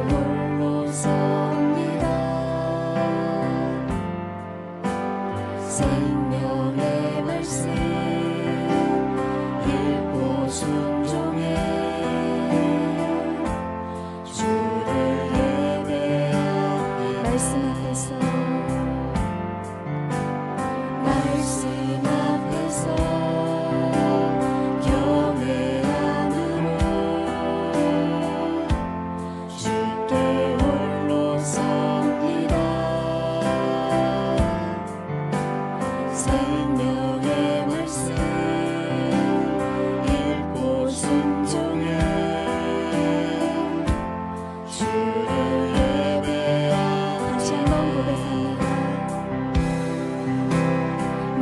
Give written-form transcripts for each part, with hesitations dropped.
홀로 섭니다. 생명의 말씀 읽고 순종해 주를 예배하니 말씀 앞에서 경외함으로 주께 홀로 섭니다. 생명의 말씀 읽고 순종해 주를 예배하니 다시 한번 고백합니다.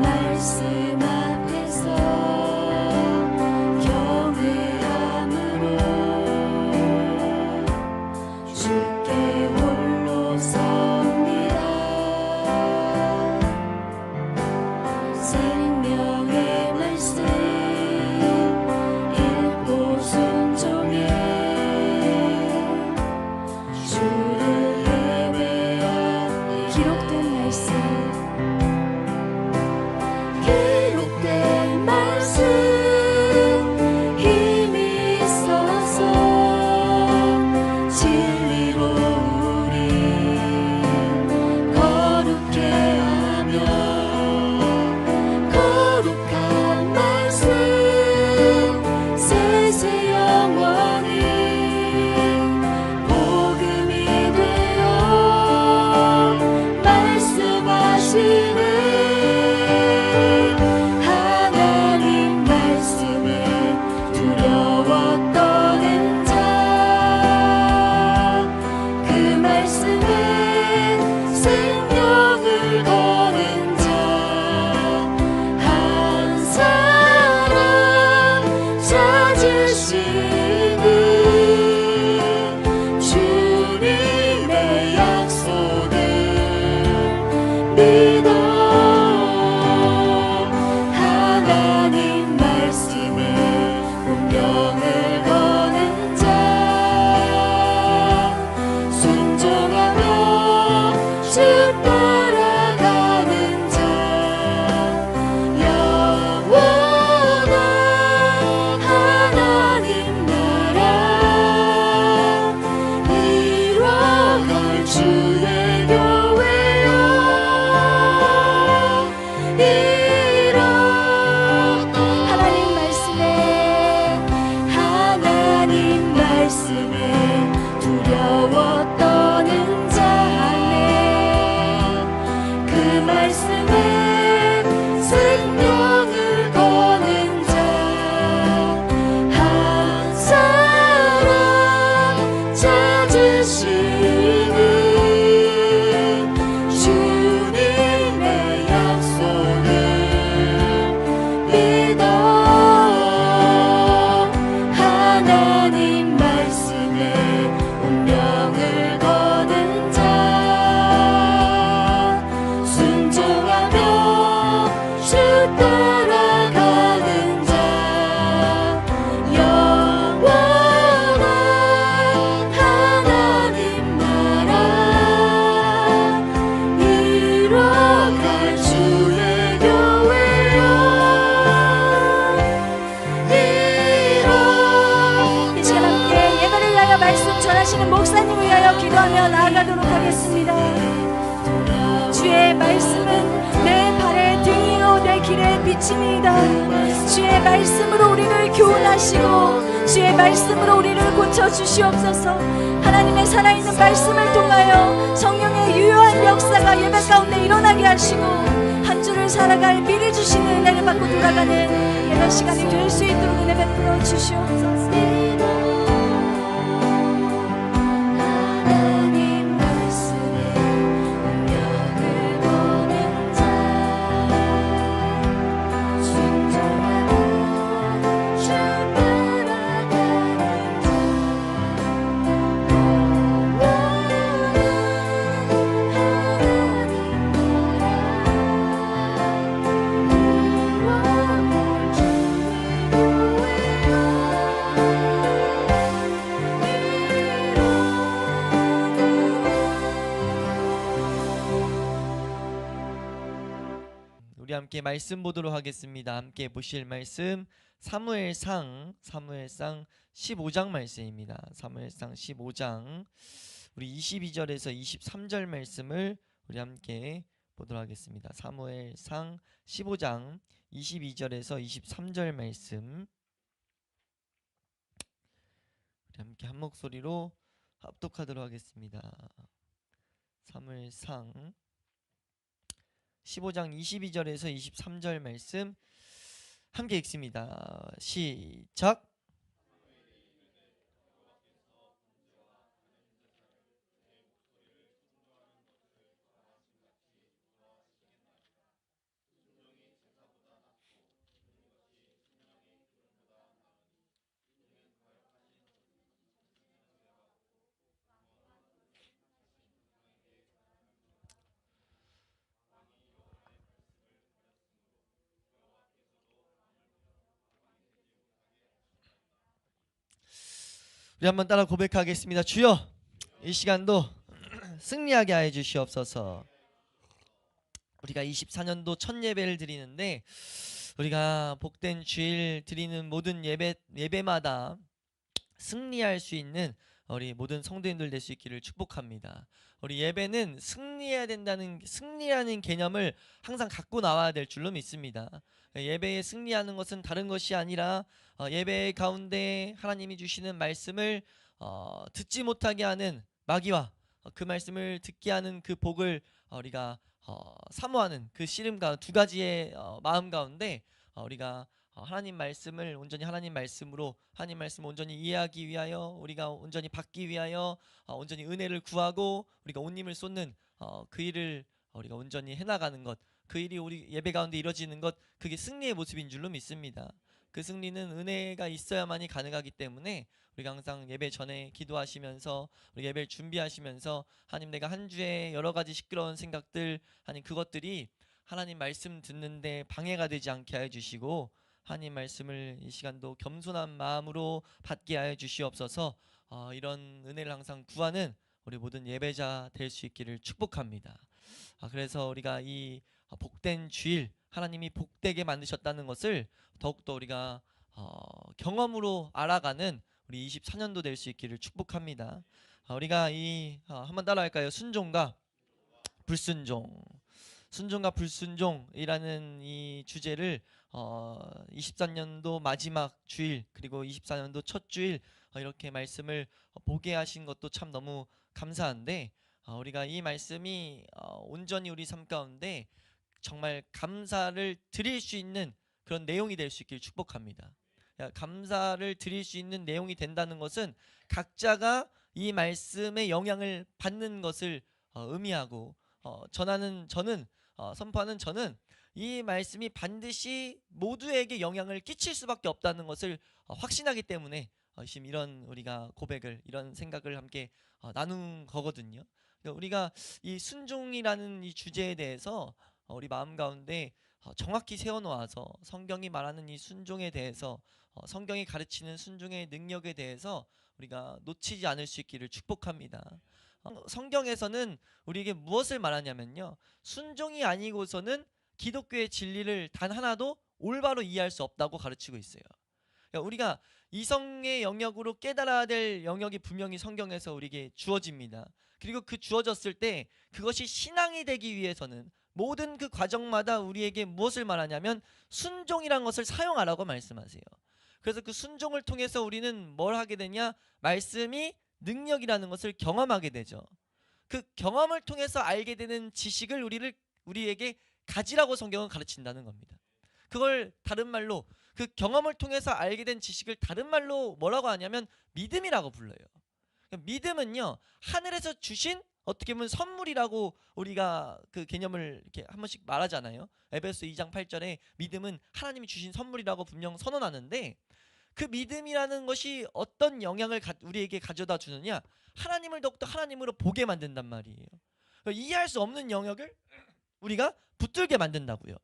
말씀 앞에서 경외함으로 주께 홀로 섭니다. 생명의 말씀 읽고 순종해 주를 예배하니 기록된 말씀 힘이 있어서 진리로 우리 거룩해 하며 거룩한 말씀 세세 영원히 복음이 되어 말씀하시는 목사님을 위하여 기도하며 나아가도록 하겠습니다. 주의 말씀은 내 발의 등이요 내 길의 빛입니다. 주의 말씀으로 우리를 교훈하시고 주의 말씀으로 우리를 고쳐주시옵소서. 하나님의 살아있는 말씀을 통하여 성령의 유효한 역사가 예배 가운데 일어나게 하시고 한 주를 살아갈 미리 주시는 은혜를 받고 돌아가는 예배 시간이 될 수 있도록 은혜 베풀어 주시옵소서. 우리 함께 말씀 보도록 하겠습니다. 함께 보실 말씀 사무엘상 15장 말씀입니다. 사무엘상 15장 우리 22절에서 23절 말씀을 우리 함께 보도록 하겠습니다. 사무엘상 15장 22절에서 23절 말씀 우리 함께 한 목소리로 합독하도록 하겠습니다. 사무엘상 15장 22절에서 23절 말씀 함께 읽습니다. 시작. 우리 한번 따라 고백하겠습니다. 주여, 이 시간도 승리하게 하여 주시옵소서. 우리가 24년도 첫 예배를 드리는데 우리가 복된 주일 드리는 모든 예배마다 승리할 수 있는 우리 모든 성도님들 될 수 있기를 축복합니다. 우리 예배는 승리해야 된다는 승리라는 개념을 항상 갖고 나와야 될 줄로 믿습니다. 예배에 승리하는 것은 다른 것이 아니라 예배 가운데 하나님이 주시는 말씀을 듣지 못하게 하는 마귀와 그 말씀을 듣게 하는 그 복을 우리가 사모하는 그 씨름과 두 가지의 마음 가운데 우리가 하나님 말씀을 온전히 하나님 말씀으로 하나님 말씀을 온전히 이해하기 위하여 우리가 온전히 받기 위하여 온전히 은혜를 구하고 우리가 온 힘을 쏟는 그 일을 우리가 온전히 해나가는 것, 그 일이 우리 예배 가운데 이루어지는 것, 그게 승리의 모습인 줄로 믿습니다. 그 승리는 은혜가 있어야만이 가능하기 때문에 우리가 항상 예배 전에 기도하시면서 우리 예배를 준비하시면서 하나님, 내가 한 주에 여러 가지 시끄러운 생각들, 하나님 그것들이 하나님 말씀 듣는데 방해가 되지 않게 하여 주시고 하나님 말씀을 이 시간도 겸손한 마음으로 받게 하여 주시옵소서. 이런 은혜를 항상 구하는 우리 모든 예배자 될 수 있기를 축복합니다. 그래서 우리가 이 복된 주일, 하나님이 복되게 만드셨다는 것을 더욱더 우리가 경험으로 알아가는 우리 24년도 될 수 있기를 축복합니다. 우리가 한번 따라할까요? 순종과 불순종. 순종과 불순종이라는 이 주제를 24년도 마지막 주일 그리고 24년도 첫 주일 이렇게 말씀을 보게 하신 것도 참 너무 감사한데 우리가 이 말씀이 온전히 우리 삶 가운데 정말 감사를 드릴 수 있는 그런 내용이 될 수 있길 축복합니다. 감사를 드릴 수 있는 내용이 된다는 것은 각자가 이 말씀의 영향을 받는 것을 의미하고 저는 선포하는 저는 이 말씀이 반드시 모두에게 영향을 끼칠 수밖에 없다는 것을 확신하기 때문에 지금 이런 우리가 고백을, 이런 생각을 함께 나눈 거거든요. 우리가 이 순종이라는 이 주제에 대해서 우리 마음 가운데 정확히 세워놓아서 성경이 말하는 이 순종에 대해서 성경이 가르치는 순종의 능력에 대해서 우리가 놓치지 않을 수 있기를 축복합니다. 성경에서는 우리에게 무엇을 말하냐면요, 순종이 아니고서는 기독교의 진리를 단 하나도 올바로 이해할 수 없다고 가르치고 있어요. 우리가 이성의 영역으로 깨달아야 될 영역이 분명히 성경에서 우리에게 주어집니다. 그리고 그 주어졌을 때 그것이 신앙이 되기 위해서는 모든 그 과정마다 우리에게 무엇을 말하냐면 순종이란 것을 사용하라고 말씀하세요. 그래서 그 순종을 통해서 우리는 뭘 하게 되냐, 말씀이 능력이라는 것을 경험하게 되죠. 그 경험을 통해서 알게 되는 지식을 우리에게 가지라고 성경은 가르친다는 겁니다. 그걸 다른 말로, 그 경험을 통해서 알게 된 지식을 다른 말로 뭐라고 하냐면 믿음이라고 불러요. 믿음은요, 하늘에서 주신 어떻게 보면 선물이라고 우리가 그 개념을 이렇게 한 번씩 말하잖아요. 에베소 2장 8절에 믿음은 하나님이 주신 선물이라고 분명 선언하는데, 그 믿음이라는 것이 어떤 영향을 우리에게 가져다 주느냐, 하나님을 더욱더 하나님으로 보게 만든단 말이에요. 이해할 수 없는 영역을 우리가 붙들게 만든다고요.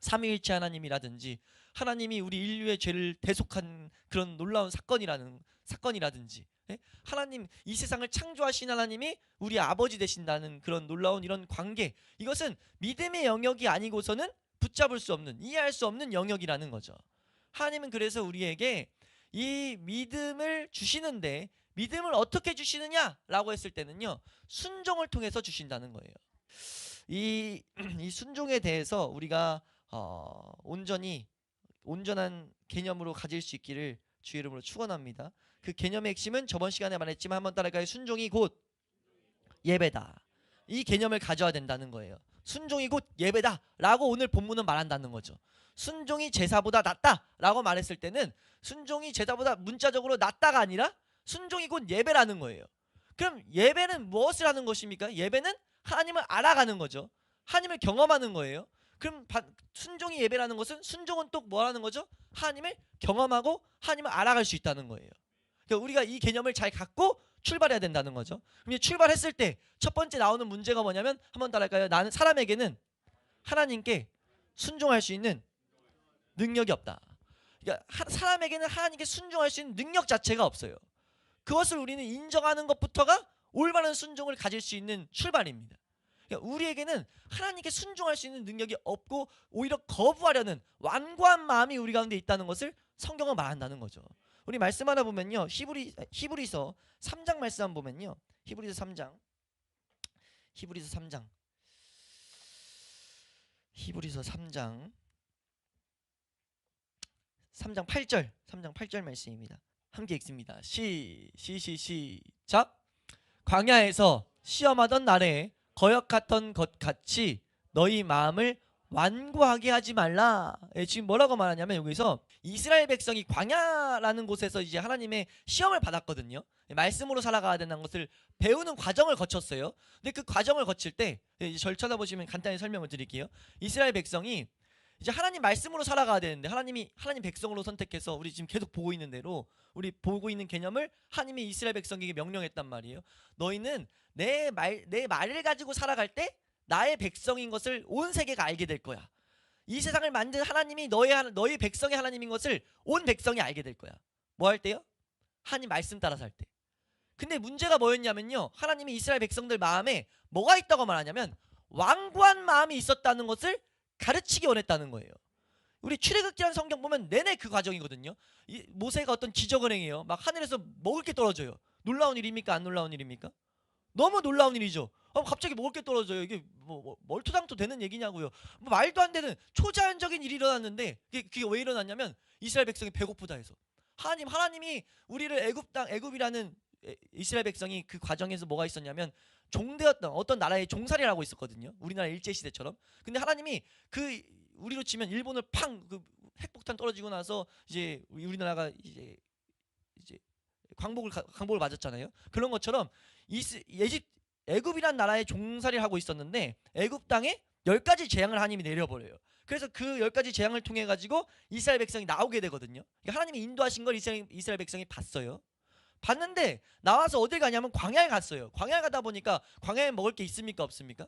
삼위일체 하나님이라든지 하나님이 우리 인류의 죄를 대속한 그런 놀라운 사건이라든지 하나님, 이 세상을 창조하신 하나님이 우리 아버지 되신다는 그런 놀라운 이런 관계, 이것은 믿음의 영역이 아니고서는 붙잡을 수 없는, 이해할 수 없는 영역이라는 거죠. 하나님은 그래서 우리에게 이 믿음을 주시는데 믿음을 어떻게 주시느냐라고 했을 때는요, 순종을 통해서 주신다는 거예요. 이 순종에 대해서 우리가 온전한 개념으로 가질 수 있기를 주의 이름으로 축원합니다. 그 개념의 핵심은 저번 시간에 말했지만 한번 따라갈까요? 순종이 곧 예배다. 이 개념을 가져야 된다는 거예요. 순종이 곧 예배다 라고 오늘 본문은 말한다는 거죠. 순종이 제사보다 낫다 라고 말했을 때는 순종이 제사보다 문자적으로 낫다가 아니라 순종이 곧 예배라는 거예요. 그럼 예배는 무엇을 하는 것입니까? 예배는 하나님을 알아가는 거죠. 하나님을 경험하는 거예요. 그럼 순종이 예배라는 것은, 순종은 또 뭐라는 거죠? 하나님을 경험하고 하나님을 알아갈 수 있다는 거예요. 그러니까 우리가 이 개념을 잘 갖고 출발해야 된다는 거죠. 그럼 출발했을 때 첫 번째 나오는 문제가 뭐냐면, 한번 따라할까요? 나는 사람에게는 하나님께 순종할 수 있는 능력이 없다. 그러니까 사람에게는 하나님께 순종할 수 있는 능력 자체가 없어요. 그것을 우리는 인정하는 것부터가 올바른 순종을 가질 수 있는 출발입니다. 그러니까 우리에게는 하나님께 순종할 수 있는 능력이 없고 오히려 거부하려는 완고한 마음이 우리 가운데 있다는 것을 성경은 말한다는 거죠. 우리 말씀 하나 보면요, 히브리서 3장 말씀 한번 보면요, 히브리서 3장 8절 말씀입니다. 함께 읽습니다. 시작. 광야에서 시험하던 날에 거역 같던 것 같이 너희 마음을 완고하게 하지 말라. 지금 뭐라고 말하냐면, 여기서 이스라엘 백성이 광야라는 곳에서 이제 하나님의 시험을 받았거든요. 말씀으로 살아가야 된다는 것을 배우는 과정을 거쳤어요. 근데 그 과정을 거칠 때, 이제 절 쳐다보시면 간단히 설명을 드릴게요. 이스라엘 백성이 이제 하나님 말씀으로 살아가야 되는데, 하나님 백성으로 선택해서 우리 지금 계속 보고 있는 대로, 우리 보고 있는 개념을 하나님이 이스라엘 백성에게 명령했단 말이에요. 너희는 내 말을 가지고 살아갈 때 나의 백성인 것을 온 세계가 알게 될 거야. 이 세상을 만든 하나님이 너희 백성의 하나님인 것을 온 백성이 알게 될 거야. 뭐 할 때요? 하나님 말씀 따라 살 때. 근데 문제가 뭐였냐면요, 하나님이 이스라엘 백성들 마음에 뭐가 있다고 말하냐면 완고한 마음이 있었다는 것을 가르치기 원했다는 거예요. 우리 출애굽기라는 성경 보면 내내 그 과정이거든요. 모세가 어떤 기적을 행해요. 막 하늘에서 먹을 게 떨어져요. 놀라운 일입니까? 안 놀라운 일입니까? 너무 놀라운 일이죠. 갑자기 먹을 게 떨어져요. 이게 뭐 멀토당토 되는 얘기냐고요. 뭐 말도 안 되는 초자연적인 일이 일어났는데, 그게 왜 일어났냐면 이스라엘 백성이 배고프다 해서. 하나님이 우리를 애굽이라는 이스라엘 백성이 그 과정에서 뭐가 있었냐면 종되었던 어떤 나라의 종살이를 하고 있었거든요. 우리나라 일제시대처럼. 근데 하나님이 우리로 치면 일본을 핵폭탄 떨어지고 나서 이제 우리나라가 이제 광복을 맞았잖아요. 그런 것처럼 애굽이란 나라의 종살이를 하고 있었는데 애굽 땅에 10가지 재앙을 하나님이 내려버려요. 그래서 그 10가지 재앙을 통해 가지고 이스라엘 백성이 나오게 되거든요. 그러니까 하나님이 인도하신 걸 이스라엘 백성이 봤어요. 봤는데 나와서 어딜 가냐면 광야에 갔어요. 광야에 가다 보니까 광야에 먹을 게 있습니까? 없습니까?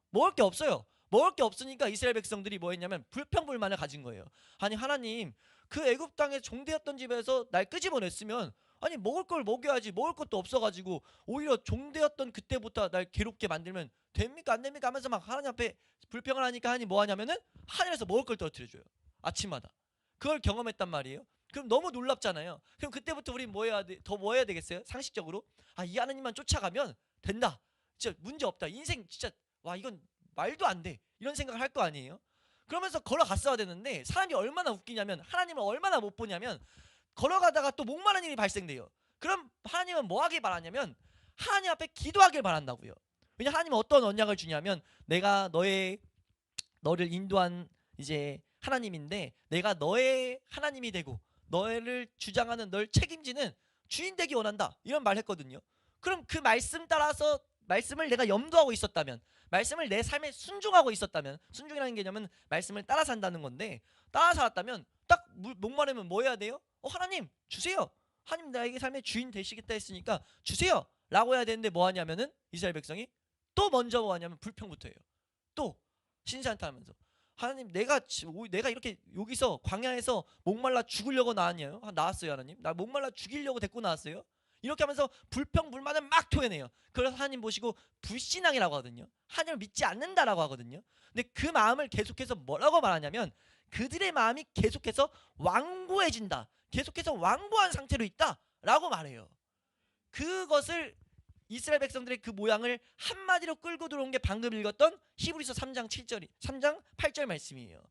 먹을 게 없어요. 먹을 게 없으니까 이스라엘 백성들이 뭐 했냐면 불평불만을 가진 거예요. 아니 하나님, 그 애굽 땅에 종되었던 집에서 날 끄집어냈으면 아니 먹을 걸 먹여야지. 먹을 것도 없어가지고 오히려 종되었던 그때부터 날 괴롭게 만들면 됩니까? 안 됩니까? 하면서 막 하나님 앞에 불평을 하니까 하나님 뭐 하냐면은 하늘에서 먹을 걸 떨어뜨려줘요. 아침마다. 그걸 경험했단 말이에요. 그럼 너무 놀랍잖아요. 그럼 그때부터 우리 뭐 해야 되겠어요? 상식적으로 이 하나님만 쫓아가면 된다. 진짜 문제 없다. 인생 진짜 이건 말도 안 돼. 이런 생각을 할 거 아니에요. 그러면서 걸어갔어야 되는데 사람이 얼마나 웃기냐면, 하나님을 얼마나 못 보냐면 걸어가다가 또 목마른 일이 발생돼요. 그럼 하나님은 뭐 하길 바라냐면 하나님 앞에 기도하길 바란다고요. 왜냐, 하나님은 어떤 언약을 주냐면 내가 너를 인도한 이제 하나님인데 내가 너의 하나님이 되고 너를 주장하는, 널 책임지는 주인 되기 원한다. 이런 말 했거든요. 그럼 그 말씀 따라서 말씀을 내가 염두하고 있었다면, 말씀을 내 삶에 순종하고 있었다면, 순종이라는 개념은 말씀을 따라 산다는 건데, 따라 살았다면 딱 목마르면 뭐 해야 돼요? 하나님 주세요. 하나님 나에게 삶의 주인 되시겠다 했으니까 주세요 라고 해야 되는데 뭐 하냐면은 이스라엘 백성이 또 먼저 뭐 하냐면 불평부터 해요. 또 신세한탄 하면서 하나님, 내가 이렇게 여기서 광야에서 목말라 죽으려고 나왔어요? 하나님? 나 목말라 죽이려고 데리고 나왔어요? 이렇게 하면서 불평불만을 막 토해내요. 그래서 하나님 보시고 불신앙이라고 하거든요. 하나님을 믿지 않는다라고 하거든요. 근데 그 마음을 계속해서 뭐라고 말하냐면 그들의 마음이 계속해서 완고해진다. 계속해서 완고한 상태로 있다라고 말해요. 그것을 이스라엘 백성들의 그 모양을 한마디로 끌고 들어온 게 방금 읽었던 히브리서 3장 8절 말씀이에요.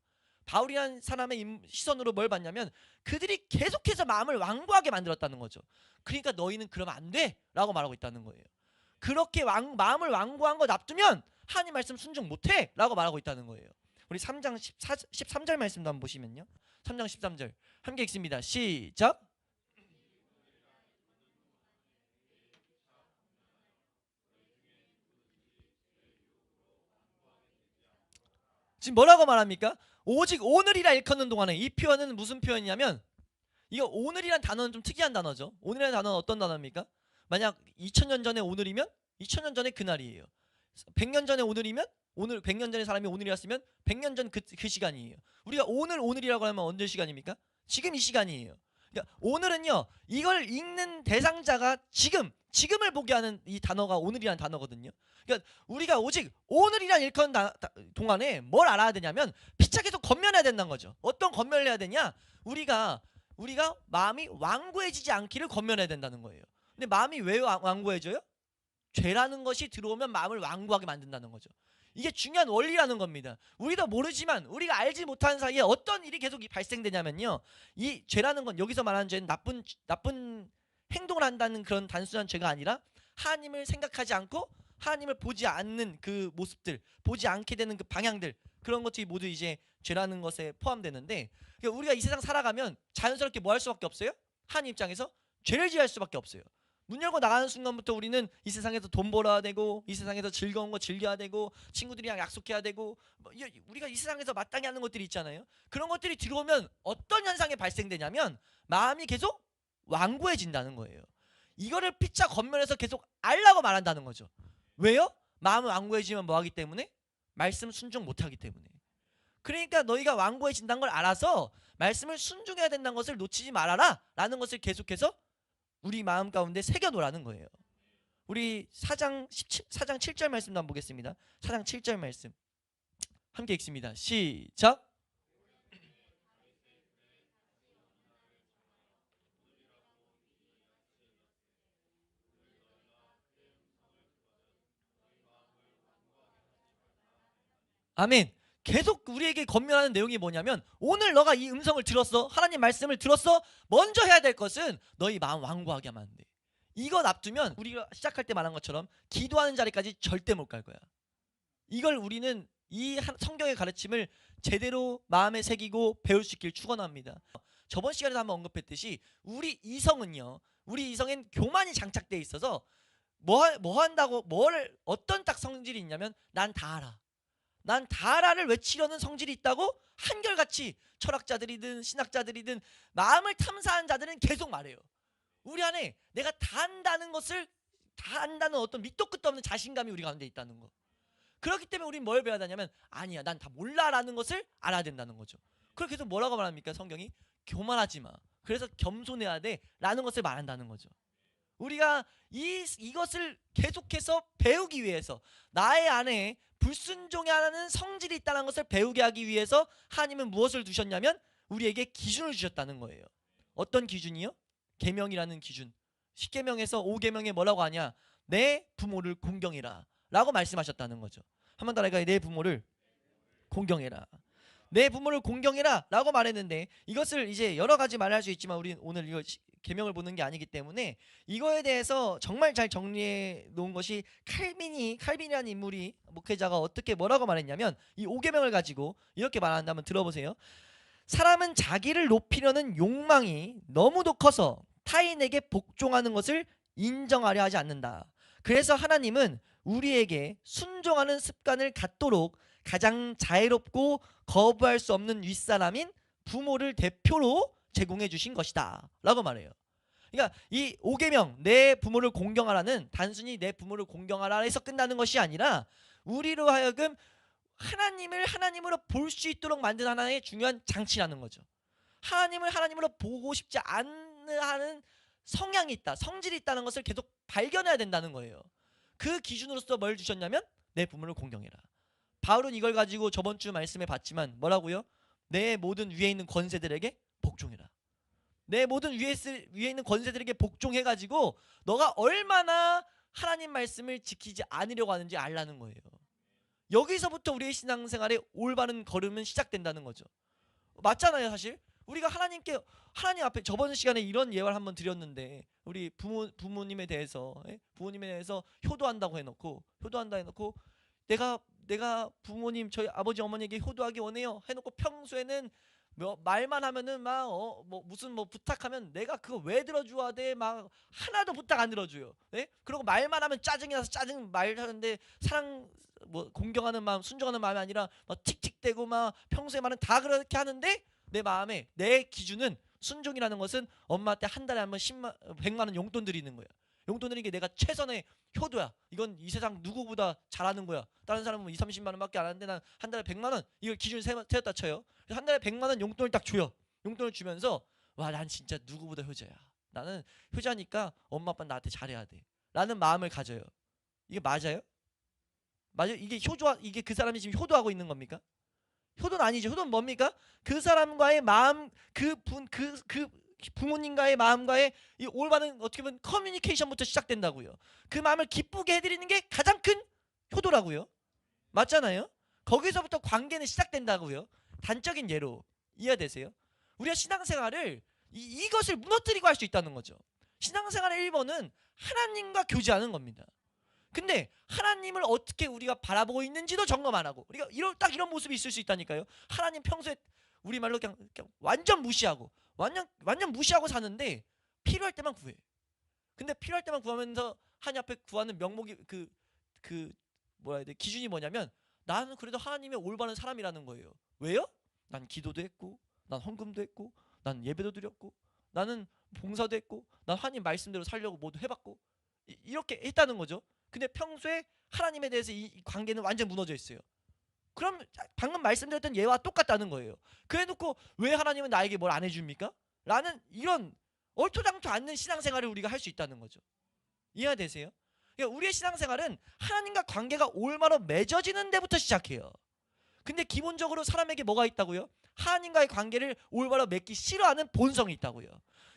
바울이라는 사람의 시선으로 뭘 봤냐면 그들이 계속해서 마음을 완고하게 만들었다는 거죠. 그러니까 너희는 그러면 안 돼 라고 말하고 있다는 거예요. 그렇게 마음을 완고한 거 놔두면 하나님 말씀 순종 못해 라고 말하고 있다는 거예요. 우리 3장 13절 말씀도 한번 보시면요. 3장 13절 함께 읽습니다. 시작. 지금 뭐라고 말합니까? 오직 오늘이라 일컫는 동안에 이 표현은 무슨 표현이냐면 이거 오늘이란 단어는 좀 특이한 단어죠. 오늘이라는 단어는 어떤 단어입니까? 만약 2000년 전에 오늘이면 2000년 전에 그날이에요. 100년 전에 오늘이면 오늘 100년 전에 사람이 오늘이었으면 100년 전 그 시간이에요. 우리가 오늘이라고 하면 언제 시간입니까? 지금 이 시간이에요. 그러니까 오늘은요. 이걸 읽는 대상자가 지금을 보게 하는 이 단어가 오늘이라는 단어거든요. 그러니까 우리가 오직 오늘이란 일컫는 동안에 뭘 알아야 되냐면 피차 계속 건면해야 된다는 거죠. 어떤 건면을 해야 되냐? 우리가 마음이 완고해지지 않기를 건면해야 된다는 거예요. 근데 마음이 왜 완고해져요? 죄라는 것이 들어오면 마음을 완고하게 만든다는 거죠. 이게 중요한 원리라는 겁니다. 우리도 모르지만 우리가 알지 못하는 사이에 어떤 일이 계속 발생되냐면요. 이 죄라는 건 여기서 말하는 죄는 나쁜 행동을 한다는 그런 단순한 죄가 아니라 하나님을 생각하지 않고 하나님을 보지 않는 그 모습들, 보지 않게 되는 그 방향들, 그런 것들이 모두 이제 죄라는 것에 포함되는데, 그러니까 우리가 이 세상 살아가면 자연스럽게 뭐 할 수밖에 없어요? 하나님 입장에서 죄를 지을 수밖에 없어요. 문 열고 나가는 순간부터 우리는 이 세상에서 돈 벌어야 되고, 이 세상에서 즐거운 거 즐겨야 되고, 친구들이랑 약속해야 되고, 우리가 이 세상에서 마땅히 하는 것들이 있잖아요. 그런 것들이 들어오면 어떤 현상이 발생되냐면 마음이 계속 완고해진다는 거예요. 이거를 피차 겉면에서 계속 알라고 말한다는 거죠. 왜요? 마음은 완고해지면 뭐하기 때문에? 말씀 순종 못하기 때문에. 그러니까 너희가 완고해진다는 걸 알아서 말씀을 순종해야 된다는 것을 놓치지 말아라 라는 것을 계속해서 우리 마음 가운데 새겨놓으라는 거예요. 우리 4장 7절 말씀도 한번 보겠습니다. 4장 7절 말씀 함께 읽습니다. 시작. 아멘. 계속 우리에게 권면하는 내용이 뭐냐면 오늘 너가 이 음성을 들었어. 하나님 말씀을 들었어. 먼저 해야 될 것은 너희 마음 완고하게 하면 안 돼. 이거 놔두면 우리가 시작할 때 말한 것처럼 기도하는 자리까지 절대 못 갈 거야. 이걸 우리는 이 성경의 가르침을 제대로 마음에 새기고 배울 수 있길 축원합니다. 저번 시간에도 한번 언급했듯이 우리 이성엔 교만이 장착되어 있어서 뭐 한다고 어떤 딱 성질이 있냐면 난 다 알아. 난 다 알아를 외치려는 성질이 있다고 한결같이 철학자들이든 신학자들이든 마음을 탐사한 자들은 계속 말해요. 우리 안에 내가 다 안다는 어떤 밑도 끝도 없는 자신감이 우리 가운데 있다는 거. 그렇기 때문에 우리는 뭘 배워야 되냐면 아니야 난 다 몰라라는 것을 알아야 된다는 거죠. 그렇게 해서 뭐라고 말합니까? 성경이 교만하지 마. 그래서 겸손해야 돼 라는 것을 말한다는 거죠. 우리가 이것을 계속해서 배우기 위해서 나의 안에 불순종하는 성질이 있다는 것을 배우게 하기 위해서 하나님은 무엇을 두셨냐면 우리에게 기준을 주셨다는 거예요. 어떤 기준이요? 계명이라는 기준. 10계명에서 5계명에 뭐라고 하냐? 내 부모를 공경해라 라고 말씀하셨다는 거죠. 한번 따라해요. 내 부모를 공경해라. 내 부모를 공경해라 라고 말했는데 이것을 이제 여러 가지 말할 수 있지만 우리는 오늘 이거 계명을 보는 게 아니기 때문에 이거에 대해서 정말 잘 정리해 놓은 것이 칼빈이라는 인물이 목회자가 어떻게 뭐라고 말했냐면 이 5계명을 가지고 이렇게 말한다면 들어보세요. 사람은 자기를 높이려는 욕망이 너무도 커서 타인에게 복종하는 것을 인정하려 하지 않는다. 그래서 하나님은 우리에게 순종하는 습관을 갖도록 가장 자애롭고 거부할 수 없는 윗사람인 부모를 대표로 제공해 주신 것이다 라고 말해요. 그러니까 이 5계명 내 부모를 공경하라는 단순히 내 부모를 공경하라 해서 끝나는 것이 아니라 우리로 하여금 하나님을 하나님으로 볼 수 있도록 만든 하나의 중요한 장치라는 거죠. 하나님을 하나님으로 보고 싶지 않는 하는 성향이 있다, 성질이 있다는 것을 계속 발견해야 된다는 거예요. 그 기준으로서 뭘 주셨냐면 내 부모를 공경해라. 바울은 이걸 가지고 저번 주 말씀에 봤지만 뭐라고요? 내 모든 위에 있는 권세들에게 복종해라. 내 모든 위에 있는 권세들에게 복종해가지고 너가 얼마나 하나님 말씀을 지키지 않으려고 하는지 알라는 거예요. 여기서부터 우리의 신앙생활의 올바른 걸음은 시작된다는 거죠. 맞잖아요. 사실 우리가 하나님 앞에 저번 시간에 이런 예화를 한번 드렸는데, 우리 부모님에 대해서 효도한다 해놓고 내가 부모님, 저희 아버지 어머니에게 효도하기 원해요 해놓고 평소에는 말만 하면은 무슨 부탁하면 내가 그거 왜 들어줘야 돼? 막 하나도 부탁 안 들어줘요. 네? 그리고 말만 하면 짜증이 나서 짜증 말하는데 공경하는 마음, 순종하는 마음이 아니라 막 틱틱대고 막 평소에 말은 다 그렇게 하는데 내 마음에 내 기준은, 순종이라는 것은 엄마한테 한 달에 한 번 100만 원 용돈 드리는 거야. 용돈 드리는 게 내가 최선의 효도야. 이건 이 세상 누구보다 잘하는 거야. 다른 사람은 2, 30만 원밖에 안 하는데 난 한 달에 100만 원, 이걸 기준을 세웠다 쳐요. 그래서 한 달에 100만 원 용돈을 딱 줘요. 용돈을 주면서 와, 난 진짜 누구보다 효자야. 나는 효자니까 엄마 아빠 나한테 잘해야 돼 라는 마음을 가져요. 이게 맞아요? 맞아요? 이게 그 사람이 지금 효도하고 있는 겁니까? 효도는 아니죠. 효도는 뭡니까? 그 사람과의 마음, 그 부모님과의 마음과의 이 올바른, 어떻게 보면 커뮤니케이션부터 시작된다고요. 그 마음을 기쁘게 해드리는 게 가장 큰 효도라고요. 맞잖아요. 거기서부터 관계는 시작된다고요. 단적인 예로 이해되세요? 우리가 신앙생활을 이것을 무너뜨리고 할 수 있다는 거죠. 신앙생활의 1번은 하나님과 교제하는 겁니다. 근데 하나님을 어떻게 우리가 바라보고 있는지도 점검 안 하고, 우리가 딱 이런 모습이 있을 수 있다니까요. 하나님 평소에 우리말로 그냥 완전 무시하고 완전 무시하고 사는데 필요할 때만 구해. 근데 필요할 때만 구하면서 하나님 앞에 구하는 명목이 뭐라 해야 돼? 기준이 뭐냐면 나는 그래도 하나님의 올바른 사람이라는 거예요. 왜요? 난 기도도 했고, 난 헌금도 했고, 난 예배도 드렸고, 나는 봉사도 했고, 난 하나님 말씀대로 살려고 모두 해봤고, 이렇게 했다는 거죠. 근데 평소에 하나님에 대해서 이 관계는 완전 무너져 있어요. 그럼 방금 말씀드렸던 예와 똑같다는 거예요. 그래놓고 왜 하나님은 나에게 뭘 안 해줍니까? 라는 이런 얼토당토 않는 신앙생활을 우리가 할 수 있다는 거죠. 이해되세요? 그러니까 우리의 신앙생활은 하나님과 관계가 올바로 맺어지는 데부터 시작해요. 근데 기본적으로 사람에게 뭐가 있다고요? 하나님과의 관계를 올바로 맺기 싫어하는 본성이 있다고요.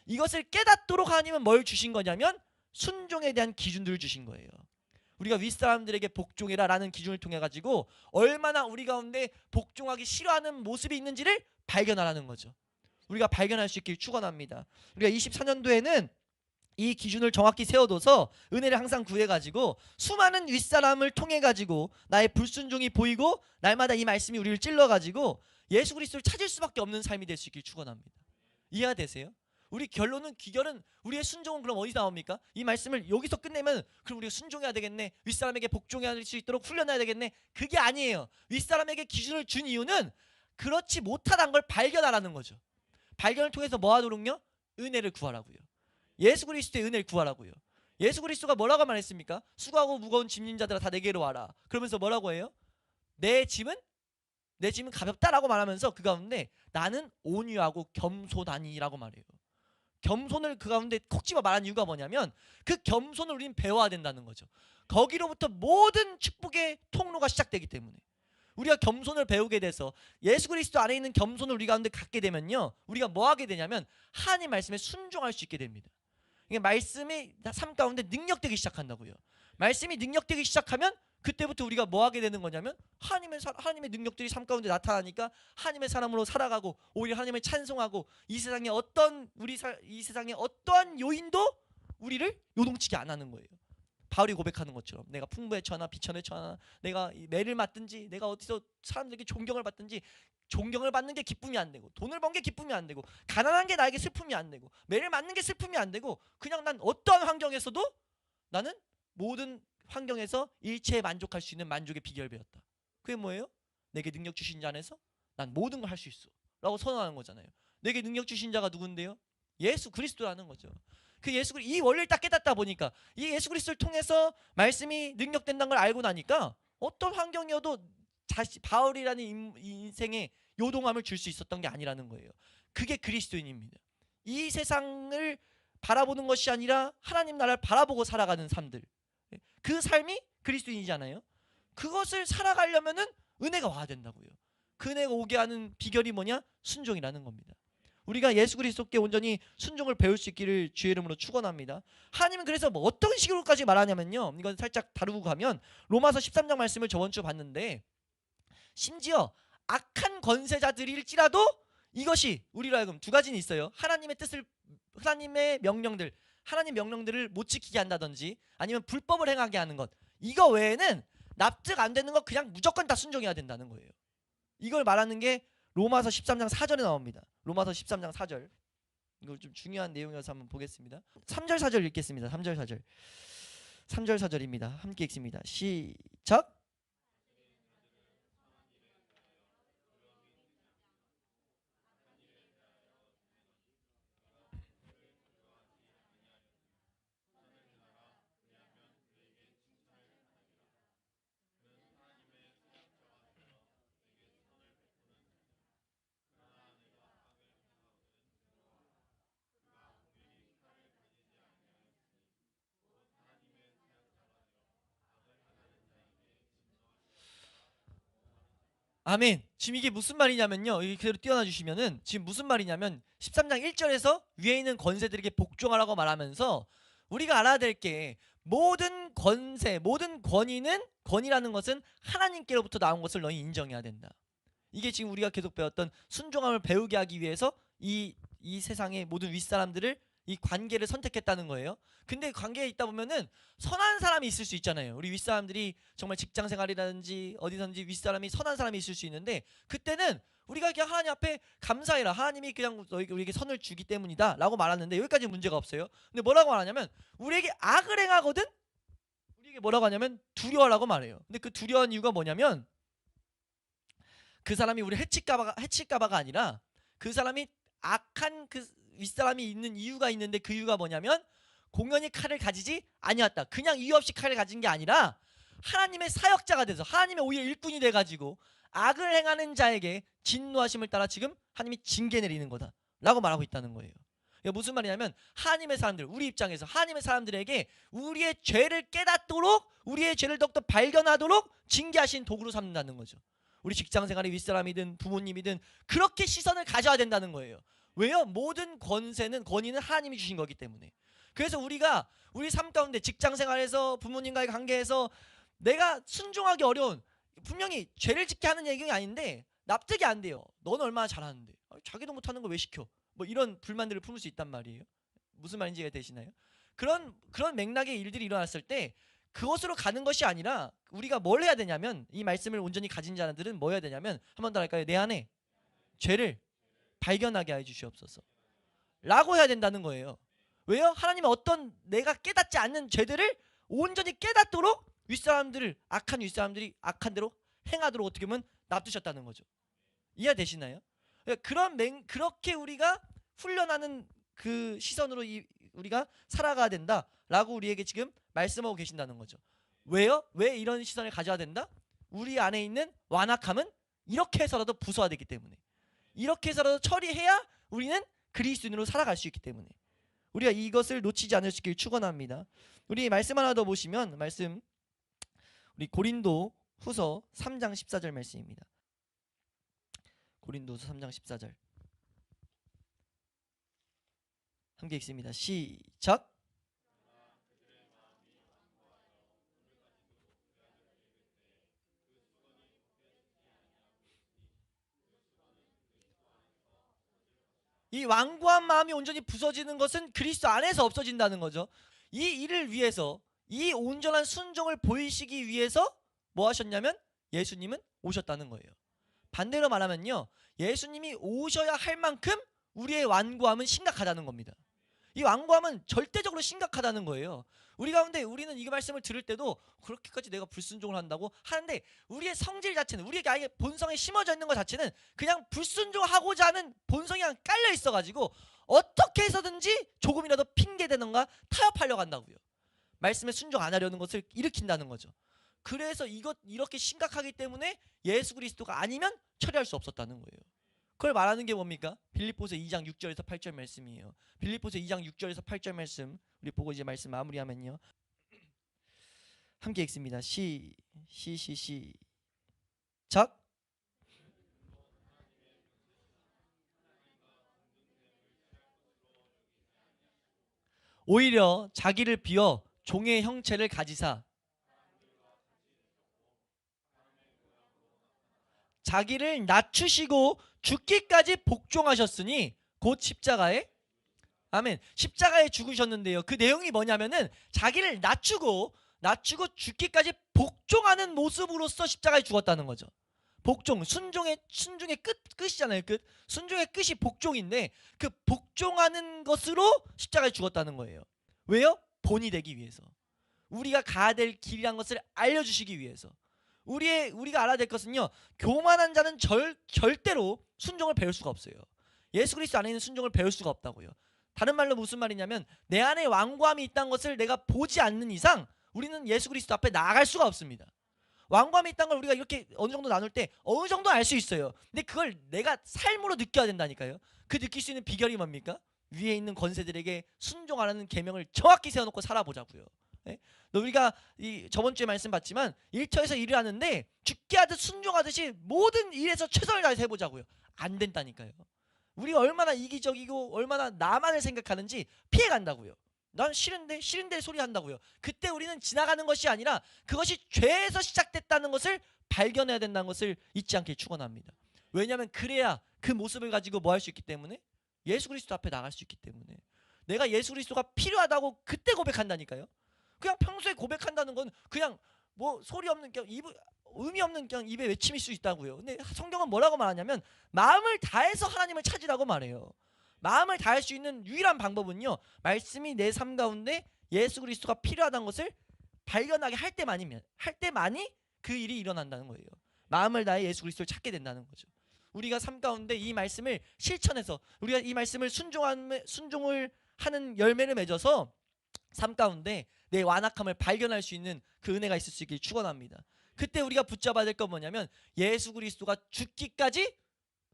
이것을 깨닫도록 하나님은 뭘 주신 거냐면 순종에 대한 기준들을 주신 거예요. 우리가 윗사람들에게 복종해라 라는 기준을 통해 가지고 얼마나 우리 가운데 복종하기 싫어하는 모습이 있는지를 발견하라는 거죠. 우리가 발견할 수 있길 축원합니다. 우리가 24년도에는 이 기준을 정확히 세워둬서 은혜를 항상 구해가지고 수많은 윗사람을 통해가지고 나의 불순종이 보이고 날마다 이 말씀이 우리를 찔러가지고 예수 그리스도를 찾을 수밖에 없는 삶이 될 수 있길 축원합니다. 이해가 되세요? 우리 귀결은 우리의 순종은 그럼 어디서 나옵니까? 이 말씀을 여기서 끝내면 그럼 우리가 순종해야 되겠네, 윗사람에게 복종할 수 있도록 훈련해야 되겠네, 그게 아니에요. 윗사람에게 기준을 준 이유는 그렇지 못하다는 걸 발견하라는 거죠. 발견을 통해서 뭐 하도록요? 은혜를 구하라고요. 예수 그리스도의 은혜를 구하라고요. 예수 그리스도가 뭐라고 말했습니까? 수고하고 무거운 짐진 자들아 다 내게로 와라. 그러면서 뭐라고 해요? 내 짐은 가볍다라고 말하면서 그 가운데 나는 온유하고 겸손하니라고 말해요. 겸손을 그 가운데 콕 집어 말한 이유가 뭐냐면 그 겸손을 우리는 배워야 된다는 거죠. 거기로부터 모든 축복의 통로가 시작되기 때문에 우리가 겸손을 배우게 돼서 예수 그리스도 안에 있는 겸손을 우리 가운데 갖게 되면요, 우리가 뭐 하게 되냐면 하나님 말씀에 순종할 수 있게 됩니다. 이게 말씀이 삶 가운데 능력되기 시작한다고요. 말씀이 능력되기 시작하면 그때부터 우리가 뭐 하게 되는 거냐면 하나님의 능력들이 삶 가운데 나타나니까 하나님의 사람으로 살아가고 오히려 하나님을 찬송하고 이 세상에 어떠한 요인도 우리를 요동치게 안 하는 거예요. 바울이 고백하는 것처럼 내가 풍부에 처하나 비천에 처하나 내가 매를 맞든지 내가 어디서 사람들에게 존경을 받든지 존경을 받는 게 기쁨이 안 되고 돈을 번 게 기쁨이 안 되고 가난한 게 나에게 슬픔이 안 되고 매를 맞는 게 슬픔이 안 되고 그냥 난 어떠한 환경에서도 나는 모든 환경에서 일체에 만족할 수 있는 만족의 비결을 배웠다. 그게 뭐예요? 내게 능력 주신 자 안에서 난 모든 걸 할 수 있어 라고 선언하는 거잖아요. 내게 능력 주신 자가 누군데요? 예수 그리스도라는 거죠. 이 원리를 딱 깨닫다 보니까 이 예수 그리스도를 통해서 말씀이 능력된다는 걸 알고 나니까 어떤 환경이어도 바울이라는 인생에 요동함을 줄 수 있었던 게 아니라는 거예요. 그게 그리스도인입니다. 이 세상을 바라보는 것이 아니라 하나님 나라를 바라보고 살아가는 삶들, 그 삶이 그리스도인이잖아요. 그것을 살아가려면은 은혜가 와야 된다고요. 그 은혜가 오게 하는 비결이 뭐냐? 순종이라는 겁니다. 우리가 예수 그리스도께 온전히 순종을 배울 수 있기를 주의 이름으로 축원합니다. 하나님은 그래서 뭐 어떤 식으로까지 말하냐면요, 이건 살짝 다루고 가면 로마서 13장 말씀을 저번 주 봤는데, 심지어 악한 권세자들일지라도 이것이 우리로 하여금 두 가지는 있어요. 하나님의 뜻을, 하나님의 명령들, 하나님 명령들을 못 지키게 한다든지 아니면 불법을 행하게 하는 것, 이거 외에는 납득 안 되는 거 그냥 무조건 다 순종해야 된다는 거예요. 이걸 말하는 게 로마서 13장 4절에 나옵니다. 로마서 13장 4절. 이거 좀 중요한 내용이어서 한번 보겠습니다. 3절 4절 읽겠습니다. 3절 4절. 3절 4절입니다. 함께 읽습니다. 시작. 아멘. 지금 이게 무슨 말이냐면요, 여기 그대로 띄워놔 주시면은 지금 무슨 말이냐면 13장 1절에서 위에 있는 권세들에게 복종하라고 말하면서 우리가 알아야 될 게, 모든 권세, 모든 권위는, 권위라는 것은 하나님께로부터 나온 것을 너희 인정해야 된다. 이게 지금 우리가 계속 배웠던 순종함을 배우게 하기 위해서 이 세상의 모든 윗사람들을, 이 관계를 선택했다는 거예요. 근데 관계에 있다 보면은 선한 사람이 있을 수 있잖아요. 우리 윗사람들이 정말 직장 생활이라든지 어디선지 윗사람이 선한 사람이 있을 수 있는데, 그때는 우리가 그냥 하나님 앞에 감사해라, 하나님이 그냥 우리에게 선을 주기 때문이다 라고 말하는데, 여기까지 문제가 없어요. 근데 뭐라고 말하냐면, 우리에게 악을 행하거든 우리에게 뭐라고 하냐면 두려워라고 말해요. 근데 그 두려운 이유가 뭐냐면, 그 사람이 우리 해칠까봐가 아니라, 그 사람이 악한 그 윗사람이 있는 이유가 있는데, 그 이유가 뭐냐면 공연히 칼을 가지지 아니었다. 그냥 이유 없이 칼을 가진 게 아니라 하나님의 사역자가 돼서, 하나님의 오히려 일꾼이 돼가지고 악을 행하는 자에게 진노하심을 따라 지금 하나님이 징계 내리는 거다 라고 말하고 있다는 거예요. 이게 무슨 말이냐면, 하나님의 사람들, 우리 입장에서 하나님의 사람들에게 우리의 죄를 깨닫도록, 우리의 죄를 더욱더 발견하도록 징계하신 도구로 삼는다는 거죠. 우리 직장생활의 윗사람이든 부모님이든 그렇게 시선을 가져야 된다는 거예요. 왜요? 모든 권위는 하나님이 주신 거기 때문에. 그래서 우리가 우리 삶 가운데, 직장생활에서 부모님과의 관계에서 내가 순종하기 어려운, 분명히 죄를 짓게 하는 얘기가 아닌데 납득이 안 돼요. 너는 얼마나 잘하는데 자기도 못하는 걸 왜 시켜? 뭐 이런 불만들을 품을 수 있단 말이에요. 무슨 말인지 이해가 되시나요? 그런 맥락의 일들이 일어났을 때 그것으로 가는 것이 아니라, 우리가 뭘 해야 되냐면, 이 말씀을 온전히 가진 자들은 뭐 해야 되냐면, 한 번 더 할까요? 내 안에 죄를 발견하게 해 주시옵소서 라고 해야 된다는 거예요. 왜요? 하나님은 어떤 내가 깨닫지 않는 죄들을 온전히 깨닫도록 윗사람들을, 악한 윗사람들이 악한 대로 행하도록 어떻게 보면 놔두셨다는 거죠. 이해되시나요? 그렇게 우리가 훈련하는 그 시선으로 우리가 살아가야 된다라고 우리에게 지금 말씀하고 계신다는 거죠. 왜요? 왜 이런 시선을 가져야 된다? 우리 안에 있는 완악함은 이렇게 해서라도 부숴야 되기 때문에, 이렇게 해서라도 처리해야 우리는 그리스도인으로 살아갈 수 있기 때문에 우리가 이것을 놓치지 않을 수 있기를 축원합니다. 우리 말씀 하나 더 보시면, 말씀 우리 고린도 후서 3장 14절 말씀입니다. 고린도서 3장 14절 함께 읽습니다. 시작. 이 완고한 마음이 온전히 부서지는 것은 그리스도 안에서 없어진다는 거죠. 이 일을 위해서, 이 온전한 순종을 보이시기 위해서 뭐 하셨냐면 예수님은 오셨다는 거예요. 반대로 말하면요, 예수님이 오셔야 할 만큼 우리의 완고함은 심각하다는 겁니다. 이 완고함은 절대적으로 심각하다는 거예요. 우리 가운데 우리는 이 말씀을 들을 때도 그렇게까지 내가 불순종을 한다고 하는데, 우리의 성질 자체는, 우리에게 아예 본성에 심어져 있는 것 자체는 그냥 불순종하고자 하는 본성이 그냥 깔려 있어가지고 어떻게 해서든지 조금이라도 핑계대는가 타협하려고 한다고요. 말씀에 순종 안 하려는 것을 일으킨다는 거죠. 그래서 이렇게 심각하기 때문에 예수 그리스도가 아니면 처리할 수 없었다는 거예요. 그걸 말하는 게 뭡니까? 빌립보서 2장 6절에서 8절 말씀이에요. 빌립보서 2장 6절에서 8절 말씀 우리 보고 이제 말씀 마무리하면요. 함께 읽습니다. 시작. 오히려 자기를 비워 종의 형체를 가지사 자기를 낮추시고 죽기까지 복종하셨으니 곧 십자가에 아멘. 십자가에 죽으셨는데요. 그 내용이 뭐냐면은 자기를 낮추고 죽기까지 복종하는 모습으로서 십자가에 죽었다는 거죠. 복종, 순종의 끝이잖아요. 순종의 끝이 복종인데 그 복종하는 것으로 십자가에 죽었다는 거예요. 왜요? 본이 되기 위해서. 우리가 가야 될 길이란 것을 알려주시기 위해서. 우리가 알아야 될 것은요, 교만한 자는 절대로 순종을 배울 수가 없어요. 예수 그리스도 안에 있는 순종을 배울 수가 없다고요. 다른 말로 무슨 말이냐면 내 안에 완고함이 있다는 것을 내가 보지 않는 이상 우리는 예수 그리스도 앞에 나아갈 수가 없습니다. 완고함이 있다는 걸 우리가 이렇게 어느 정도 나눌 때 어느 정도 알 수 있어요. 근데 그걸 내가 삶으로 느껴야 된다니까요. 그 느낄 수 있는 비결이 뭡니까? 위에 있는 권세들에게 순종하라는 계명을 정확히 세워놓고 살아보자고요. 네? 우리가 저번 주에 말씀 봤지만 일터에서 일을 하는데 죽게 하듯 순종하듯이 모든 일에서 최선을 다해서 해보자고요. 안 된다니까요. 우리가 얼마나 이기적이고 얼마나 나만을 생각하는지 피해간다고요. 난 싫은데 소리 한다고요. 그때 우리는 지나가는 것이 아니라 그것이 죄에서 시작됐다는 것을 발견해야 된다는 것을 잊지 않게 축원합니다. 왜냐하면 그래야 그 모습을 가지고 뭐 할 수 있기 때문에 예수 그리스도 앞에 나갈 수 있기 때문에 내가 예수 그리스도가 필요하다고 그때 고백한다니까요. 그냥 평소에 고백한다는 건 그냥 뭐 소리 없는 의미 없는 그냥 입에 외침일 수 있다고요. 근데 성경은 뭐라고 말하냐면 마음을 다해서 하나님을 찾으라고 말해요. 마음을 다할 수 있는 유일한 방법은요, 말씀이 내 삶 가운데 예수 그리스도가 필요하다는 것을 발견하게 할 때만이 그 일이 일어난다는 거예요. 마음을 다해 예수 그리스도를 찾게 된다는 거죠. 우리가 삶 가운데 이 말씀을 실천해서 우리가 이 말씀을 순종을 하는 열매를 맺어서 삶 가운데 내 완악함을 발견할 수 있는 그 은혜가 있을 수 있길 축원합니다. 그때 우리가 붙잡아야 될 건 뭐냐면 예수 그리스도가 죽기까지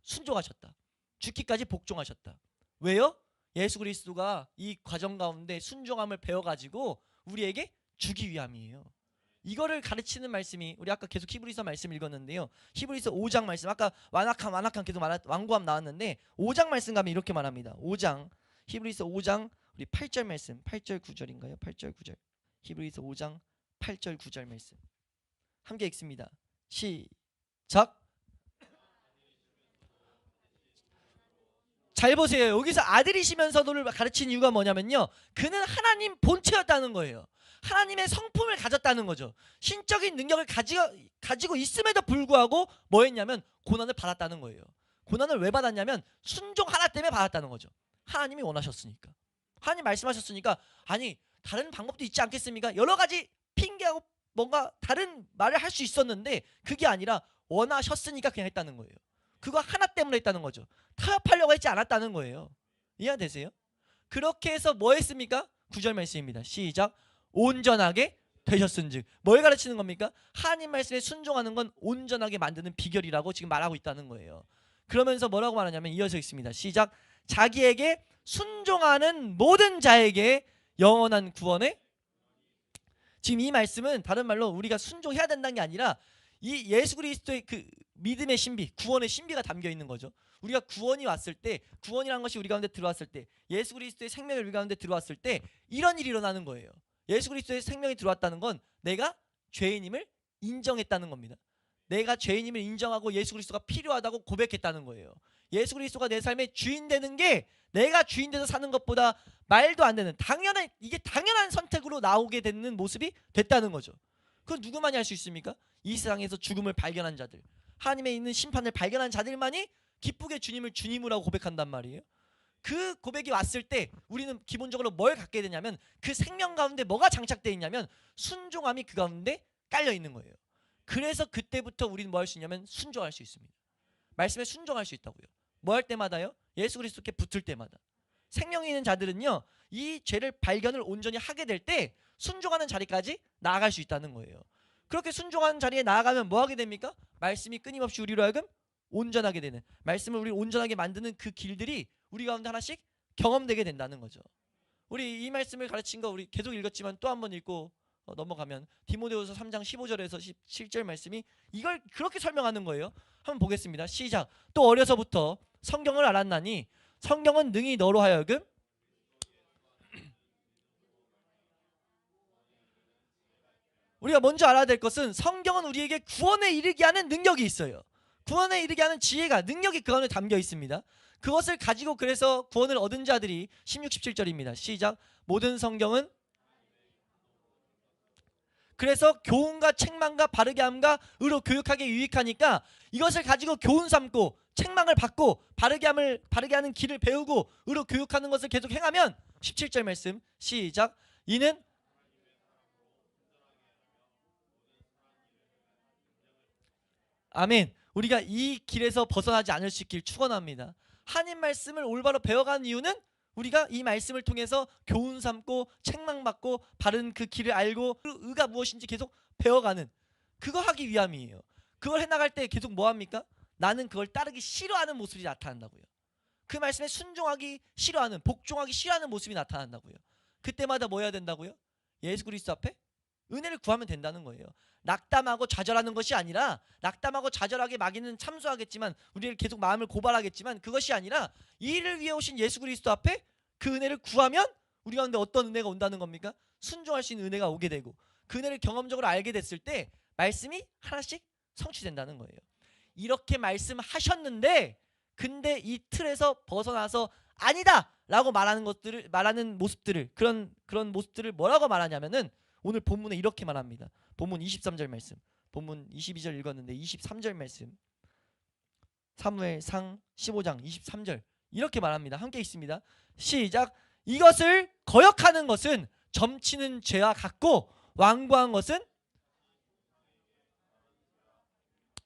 순종하셨다. 죽기까지 복종하셨다. 왜요? 예수 그리스도가 이 과정 가운데 순종함을 배워가지고 우리에게 주기 위함이에요. 이거를 가르치는 말씀이 우리 아까 계속 히브리서 말씀 읽었는데요. 히브리서 5장 말씀 아까 완악함 계속 완고함 나왔는데 5장 말씀 가면 이렇게 말합니다. 5장 히브리서 5장 우리 8절 말씀 8절 9절인가요? 8절 9절 히브리서 5장 8절 9절 말씀 함께 읽습니다. 시작. 잘 보세요. 여기서 아들이시면서도를 가르친 이유가 뭐냐면요, 그는 하나님 본체였다는 거예요. 하나님의 성품을 가졌다는 거죠. 신적인 능력을 가지고 있음에도 불구하고 뭐 했냐면 고난을 받았다는 거예요. 고난을 왜 받았냐면 순종 하나 때문에 받았다는 거죠. 하나님이 원하셨으니까. 하나님 말씀하셨으니까. 아니 다른 방법도 있지 않겠습니까? 여러 가지 핑계하고 뭔가 다른 말을 할 수 있었는데 그게 아니라 원하셨으니까 그냥 했다는 거예요. 그거 하나 때문에 했다는 거죠. 타협하려고 했지 않았다는 거예요. 이해되세요? 그렇게 해서 뭐 했습니까? 9절 말씀입니다. 시작. 온전하게 되셨은즉. 뭘 가르치는 겁니까? 하나님 말씀에 순종하는 건 온전하게 만드는 비결이라고 지금 말하고 있다는 거예요. 그러면서 뭐라고 말하냐면 이어서 있습니다. 시작. 자기에게 순종하는 모든 자에게 영원한 구원에. 지금 이 말씀은 다른 말로 우리가 순종해야 된다는 게 아니라 이 예수 그리스도의 그 믿음의 신비, 구원의 신비가 담겨 있는 거죠. 우리가 구원이 왔을 때, 구원이라는 것이 우리 가운데 들어왔을 때, 예수 그리스도의 생명이 우리 가운데 들어왔을 때 이런 일이 일어나는 거예요. 예수 그리스도의 생명이 들어왔다는 건 내가 죄인임을 인정했다는 겁니다. 내가 죄인임을 인정하고 예수 그리스도가 필요하다고 고백했다는 거예요. 예수 그리스도가 내 삶의 주인 되는 게 내가 주인 돼서 사는 것보다 말도 안 되는 이게 당연한 선택으로 나오게 되는 모습이 됐다는 거죠. 그건 누구만이 할 수 있습니까? 이 세상에서 죽음을 발견한 자들, 하나님의 있는 심판을 발견한 자들만이 기쁘게 주님을 주님으로 하고 고백한단 말이에요. 그 고백이 왔을 때 우리는 기본적으로 뭘 갖게 되냐면 그 생명 가운데 뭐가 장착되어 있냐면 순종함이 그 가운데 깔려 있는 거예요. 그래서 그때부터 우리는 뭐 할 수 있냐면 순종할 수 있습니다. 말씀에 순종할 수 있다고요. 뭐 할 때마다요? 예수 그리스도께 붙을 때마다. 생명이 있는 자들은요, 이 죄를 발견을 온전히 하게 될 때 순종하는 자리까지 나아갈 수 있다는 거예요. 그렇게 순종하는 자리에 나아가면 뭐 하게 됩니까? 말씀이 끊임없이 우리로 하여금 온전하게 되는, 말씀을 우리 온전하게 만드는 그 길들이 우리 가운데 하나씩 경험되게 된다는 거죠. 우리 이 말씀을 가르친 거 우리 계속 읽었지만 또 한 번 읽고 넘어가면 디모데후서 3장 15절에서 17절 말씀이 이걸 그렇게 설명하는 거예요. 한번 보겠습니다. 시작. 또 어려서부터 성경을 알았나니 성경은 능히 너로 하여금 우리가 먼저 알아야 될 것은 성경은 우리에게 구원에 이르게 하는 능력이 있어요. 구원에 이르게 하는 지혜가, 능력이 그 안에 담겨 있습니다. 그것을 가지고 그래서 구원을 얻은 자들이 16, 17절입니다. 시작. 모든 성경은 그래서 교훈과 책망과 바르게 함과 의로 교육하게 유익하니까 이것을 가지고 교훈 삼고 책망을 받고 바르게 하는 길을 배우고 의로 교육하는 것을 계속 행하면 17절 말씀 시작. 이는 아멘. 우리가 이 길에서 벗어나지 않을 수 있길 축원합니다. 하나님 말씀을 올바로 배워가는 이유는 우리가 이 말씀을 통해서 교훈 삼고 책망받고 바른 그 길을 알고 그 의가 무엇인지 계속 배워가는, 그거 하기 위함이에요. 그걸 해나갈 때 계속 뭐합니까? 나는 그걸 따르기 싫어하는 모습이 나타난다고요. 그 말씀에 순종하기 싫어하는, 복종하기 싫어하는 모습이 나타난다고요. 그때마다 뭐 해야 된다고요? 예수 그리스도 앞에 은혜를 구하면 된다는 거예요. 낙담하고 좌절하는 것이 아니라, 낙담하고 좌절하게 마귀는 참소하겠지만 우리를 계속 마음을 고발하겠지만 그것이 아니라 이 일을 위해 오신 예수 그리스도 앞에 그 은혜를 구하면 우리 가운데 어떤 은혜가 온다는 겁니까? 순종할 수 있는 은혜가 오게 되고 그 은혜를 경험적으로 알게 됐을 때 말씀이 하나씩 성취된다는 거예요. 이렇게 말씀하셨는데 근데 이 틀에서 벗어나서 아니다 라고 말하는 모습들을, 그런 모습들을 뭐라고 말하냐면은 오늘 본문에 이렇게 말합니다. 본문 23절 말씀, 본문 22절 읽었는데 23절 말씀, 사무엘상 15장 23절 이렇게 말합니다. 함께 있습니다. 시작. 이것을 거역하는 것은 점치는 죄와 같고 완고한 것은,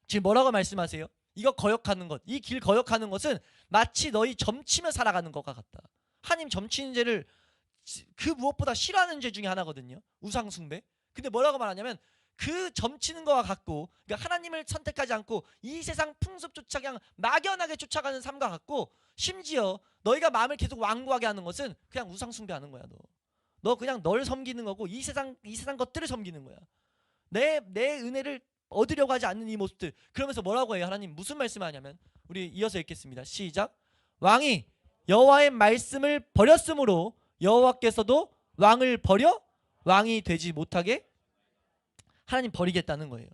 지금 뭐라고 말씀하세요? 이거 거역하는 것, 이 길 거역하는 것은 마치 너희 점치며 살아가는 것과 같다. 하나님 점치는 죄를 그 무엇보다 싫어하는 죄 중에 하나거든요. 우상 숭배. 근데 뭐라고 말하냐면 그 점치는 것과 같고, 그러니까 하나님을 선택하지 않고 이 세상 풍습조차 그냥 막연하게 쫓아가는 삶과 같고, 심지어 너희가 마음을 계속 완고하게 하는 것은 그냥 우상 숭배하는 거야. 너 그냥 널 섬기는 거고 이 세상 것들을 섬기는 거야. 내 은혜를 얻으려고 하지 않는 이 모습들. 그러면서 뭐라고 해요? 하나님 무슨 말씀을 하냐면, 우리 이어서 읽겠습니다. 시작. 왕이 여호와의 말씀을 버렸으므로 여호와께서도 왕을 버려 왕이 되지 못하게 하나님 버리겠다는 거예요.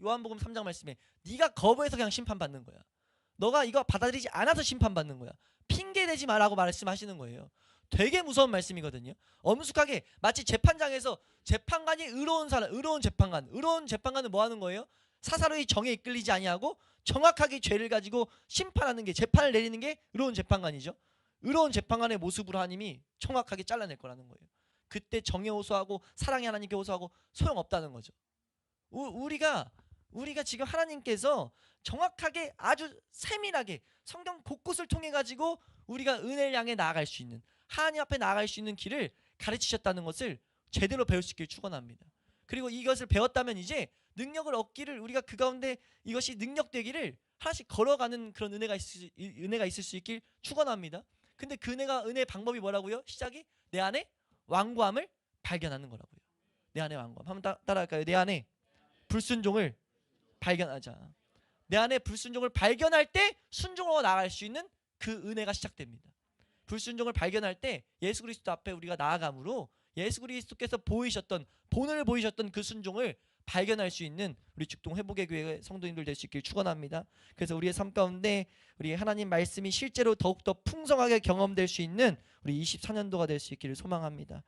요한복음 3장 말씀에 네가 거부해서 그냥 심판받는 거야. 너가 이거 받아들이지 않아서 심판받는 거야. 핑계대지 마라고 말씀하시는 거예요. 되게 무서운 말씀이거든요. 엄숙하게 마치 재판장에서 재판관이 의로운 재판관은 뭐 하는 거예요? 사사로이 정에 이끌리지 아니하고 정확하게 죄를 가지고 심판하는 게, 재판을 내리는 게 의로운 재판관이죠. 의로운 재판관의 모습으로 하나님이 정확하게 잘라낼 거라는 거예요. 그때 정에 호소하고 사랑의 하나님께 호소하고 소용없다는 거죠. 우리가 지금 하나님께서 정확하게 아주 세밀하게 성경 곳곳을 통해 가지고 우리가 은혜를 향해 나아갈 수 있는, 하나님 앞에 나아갈 수 있는 길을 가르치셨다는 것을 제대로 배울 수 있기를 축원합니다. 그리고 이것을 배웠다면 이제 능력을 얻기를, 우리가 그 가운데 이것이 능력되기를 하나씩 걸어가는 그런 은혜가 있을 수 있길 축원합니다. 근데 그 은혜의 방법이 뭐라고요? 시작이 내 안에 완고함을 발견하는 거라고요. 내 안에 완고함. 한번 따라할까요? 내 안에 불순종을 발견하자. 내 안에 불순종을 발견할 때 순종으로 나아갈 수 있는 그 은혜가 시작됩니다. 불순종을 발견할 때 예수 그리스도 앞에 우리가 나아감으로 예수 그리스도께서 본을 보이셨던 그 순종을 발견할 수 있는 우리 죽동 회복의 교회 성도님들 될 수 있길 축원합니다. 그래서 우리의 삶 가운데 우리 하나님 말씀이 실제로 더욱더 풍성하게 경험될 수 있는 우리 24년도가 될 수 있기를 소망합니다.